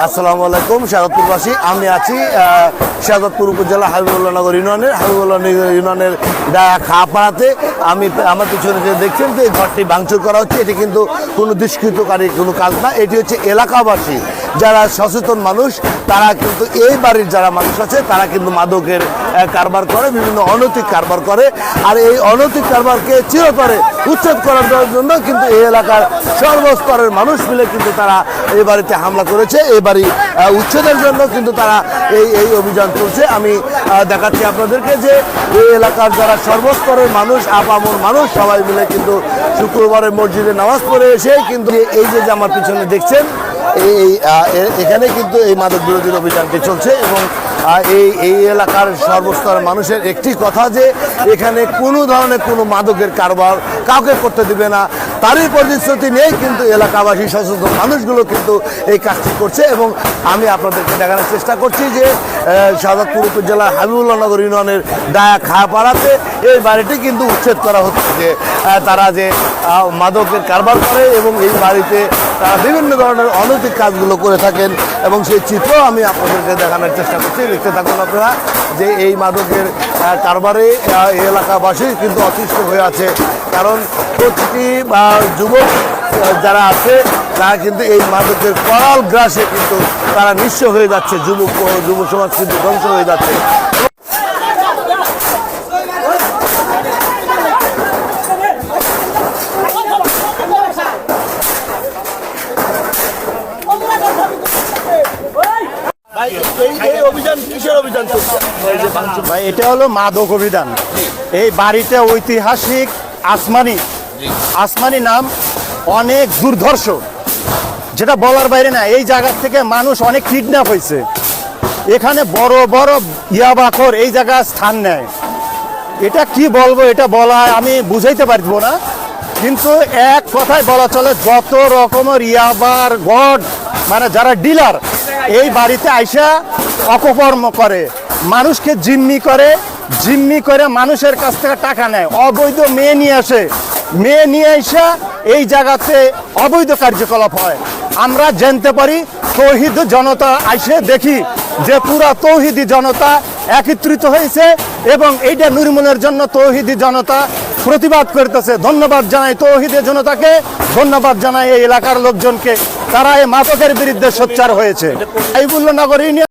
আসসালামু আলাইকুম। শাহাদাতপুরবাসী, আমি আছি শাহাদাতপুর উপজেলা হাবিবুল্লাহনগর ইউনিয়নের খাপাড়াতে। আমার পিছনে যে দেখছেন যে ঘরটি ভাঙচুর করা হচ্ছে, এটি কিন্তু কোনো দুষ্কৃতকারী কোনো কাজ না। এটি হচ্ছে এলাকাবাসী যারা সচেতন মানুষ, তারা কিন্তু এই বাড়ির যারা মানুষ আছে তারা কিন্তু মাদকের কারবার করে, বিভিন্ন অনৈতিক কারবার করে। আর এই অনৈতিক কারবারকে চিরতরে উচ্ছেদ করার জন্য কিন্তু এই এলাকার সর্বস্তরের মানুষ মিলে কিন্তু তারা এই বাড়িতে হামলা করেছে। এই বাড়ি উচ্ছেদের জন্য কিন্তু তারা এই অভিযান চলছে। আমি দেখাচ্ছি আপনাদেরকে যে এই এলাকার যারা সর্বস্তরের মানুষ, আপামর মানুষ, সবাই মিলে কিন্তু শুক্রবারে মসজিদে নামাজ পড়ে এসে কিন্তু এই যে আমার পিছনে দেখছেন এখানে কিন্তু এই মাদক বিরোধী অভিযানটি চলছে। এবং এই এলাকার সর্বস্তরের মানুষের একটি কথা যে এখানে কোনো ধরনের কোনো মাদকের কারবার কাউকে করতে দিবে না, তারই প্রতিশ্রুতি নিয়েই কিন্তু এলাকাবাসী সচেতন মানুষগুলো কিন্তু এই কাজটি করছে। এবং আমি আপনাদেরকে দেখানোর চেষ্টা করছি যে শাহাদাতপুর উপজেলার হাবিবুল্লাহনগর ইউনিয়নের খাপাড়াতে এই বাড়িটি কিন্তু উচ্ছেদ করা হচ্ছে, যে তারা যে মাদকের কারবার করে এবং এই বাড়িতে তারা বিভিন্ন ধরনের অনৈতিক কাজগুলো করে থাকেন। এবং সেই চিত্র আমি আপনাদেরকে দেখানোর চেষ্টা করছি। দেখতে থাকুন আপনারা যে এই মাদকের কারবারে এলাকাবাসী কিন্তু অতিষ্ঠ হয়ে আছে, কারণ প্রতিটি যুবক যারা আছে তারা কিন্তু এই মাদকের করাল গ্রাসে কিন্তু তারা নিঃস্ব হয়ে যাচ্ছে, যুব সমাজ কিন্তু ধ্বংস হয়ে যাচ্ছে। এটা হলো মাদক অভিযান। এই বাড়িতে ঐতিহাসিক আসমানি নাম অনেক দুর্ধর্ষ, যেটা বলার বাইরে না। এই জায়গা থেকে মানুষ অনেক কিডন্যাপ হয়েছে। এখানে বড় বড় ইয়াবাখোর এই জায়গায় স্থান নেয়। এটা কি বলবো, এটা বলা আমি বুঝাইতে পারবো না, কিন্তু এক কথায় বলা চলে যত রকমের ইয়াবার গড মানে যারা ডিলার এই বাড়িতে আইসা অপকর্ম করে, মানুষকে জিম্মি করে মানুষের কাছ থেকে টাকা নেয়, অবৈধ মেয়ে নিয়ে আসা এই জায়গাতে অবৈধ কার্যকলাপ হয়। আমরা জানতে পারি তৌহিদ জনতা আইসে দেখি যে পুরা তৌহিদি জনতা একত্রিত হয়েছে এবং এইটা নির্মূলের জন্য তৌহিদি জনতা প্রতিবাদ করতেছে। ধন্যবাদ জানাই তৌহিদি জনতাকে, ধন্যবাদ জানাই এই এলাকার লোকজনকে, তারা এই মাদকের বিরুদ্ধে সোচ্চার হয়েছে। হাবিবুল্লাহনগর ইউনিয়ন